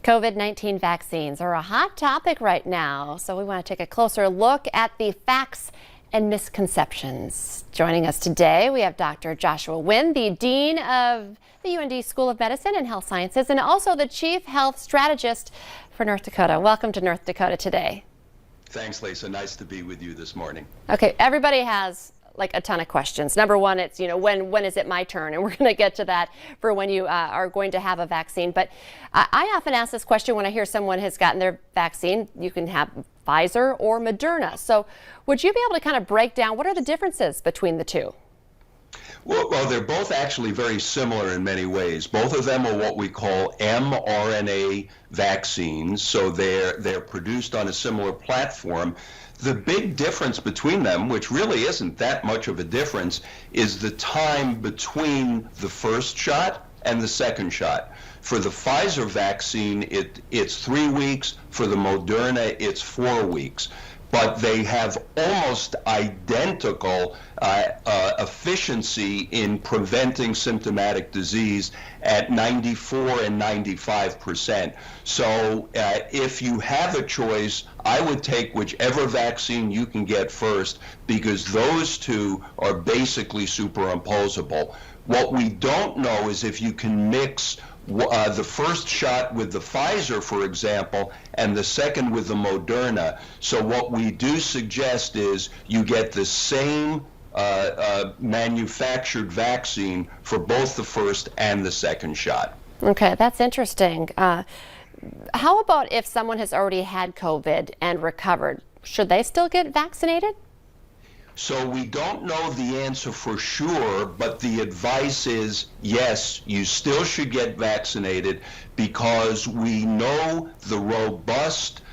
COVID-19 vaccines are a hot topic right now, so we want to take a closer look at the facts and misconceptions. Joining us today, we have Dr. Joshua Wynn, the Dean of the UND School of Medicine and Health Sciences, and also the Chief Health Strategist for North Dakota. Welcome to North Dakota today. Thanks, Lisa. Nice to be with you this morning. Okay, everybody has like a ton of questions. Number one, it's, when is it my turn? And we're going to get to that for when you are going to have a vaccine. But I often ask this question when I hear someone has gotten their vaccine. You can have Pfizer or Moderna. So would you be able to kind of break down what are the differences between the two? Well, they're both actually very similar in many ways. Both of them are what we call mRNA vaccines, so they're produced on a similar platform. The big difference between them, which really isn't that much of a difference, is the time between the first shot and the second shot. For the Pfizer vaccine, it's 3 weeks. For the Moderna, it's 4 weeks. But they have almost identical efficiency in preventing symptomatic disease at 94 and 95%. So if you have a choice, I would take whichever vaccine you can get first, because those two are basically superimposable. What we don't know is if you can mix the first shot with the Pfizer, for example, and the second with the Moderna. So what we do suggest is you get the same manufactured vaccine for both the first and the second shot. Okay, that's interesting. How about if someone has already had COVID and recovered? Should they still get vaccinated? So we don't know the answer for sure, but the advice is yes, you still should get vaccinated, because we know the robust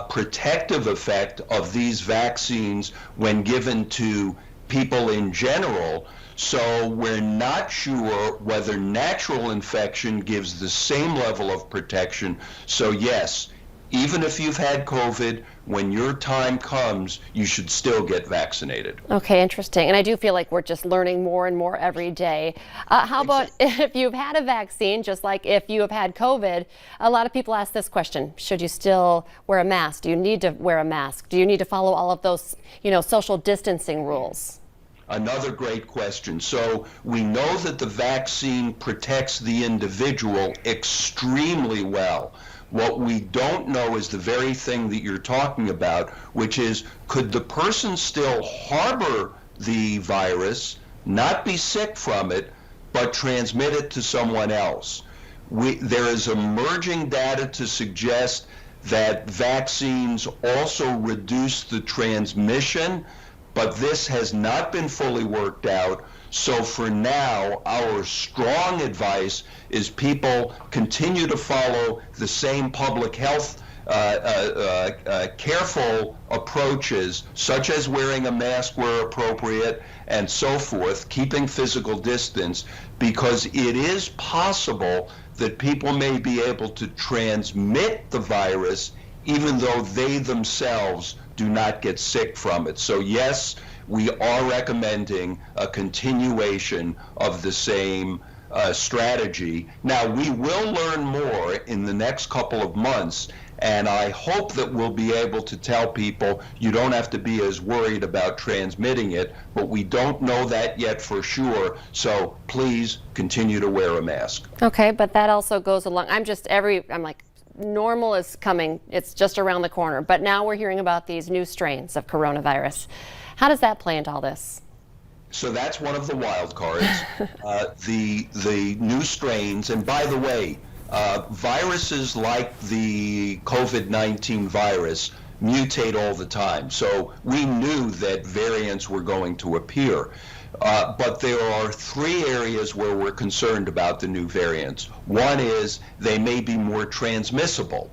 protective effect of these vaccines when given to people in general. So we're not sure whether natural infection gives the same level of protection. So yes, even if you've had COVID, when your time comes, you should still get vaccinated. Okay, interesting. And I do feel like we're just learning more and more every day. How about if you've had a vaccine, just like if you have had COVID, a lot of people ask this question: should you still wear a mask? Do you need to wear a mask? Do you need to follow all of those, social distancing rules? Another great question. So we know that the vaccine protects the individual extremely well. What we don't know is the very thing that you're talking about, which is, could the person still harbor the virus, not be sick from it, but transmit it to someone else? There is emerging data to suggest that vaccines also reduce the transmission, but this has not been fully worked out. So for now, our strong advice is people continue to follow the same public health careful approaches, such as wearing a mask where appropriate and so forth, keeping physical distance, because it is possible that people may be able to transmit the virus even though they themselves do not get sick from it. So yes, we are recommending a continuation of the same strategy. Now, we will learn more in the next couple of months, and I hope that we'll be able to tell people you don't have to be as worried about transmitting it, but we don't know that yet for sure, so please continue to wear a mask. Okay, but that also goes along. I'm like, normal is coming, it's just around the corner, but now we're hearing about these new strains of coronavirus. How does that play into all this? So that's one of the wild cards, the new strains. And by the way, viruses like the COVID-19 virus mutate all the time. So we knew that variants were going to appear. But there are 3 areas where we're concerned about the new variants. One is they may be more transmissible.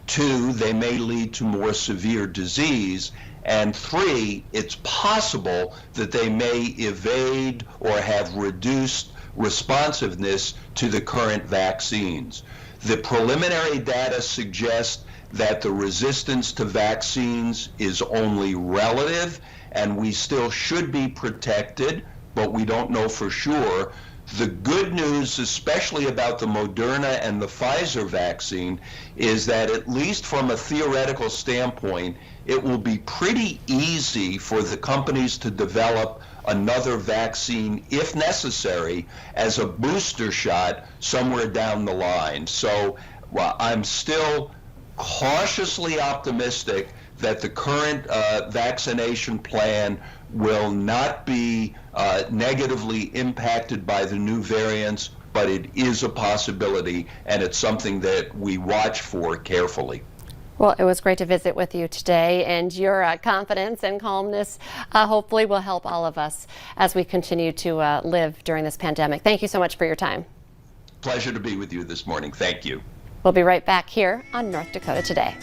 2, they may lead to more severe disease. And 3, it's possible that they may evade or have reduced responsiveness to the current vaccines. The preliminary data suggest that the resistance to vaccines is only relative, and we still should be protected, but we don't know for sure. The good news, especially about the Moderna and the Pfizer vaccine, is that at least from a theoretical standpoint, it will be pretty easy for the companies to develop another vaccine, if necessary, as a booster shot somewhere down the line. So I'm still cautiously optimistic that the current vaccination plan will not be negatively impacted by the new variants, but it is a possibility, and it's something that we watch for carefully. Well, it was great to visit with you today, and your confidence and calmness hopefully will help all of us as we continue to live during this pandemic. Thank you so much for your time. Pleasure to be with you this morning. Thank you. We'll be right back here on North Dakota Today.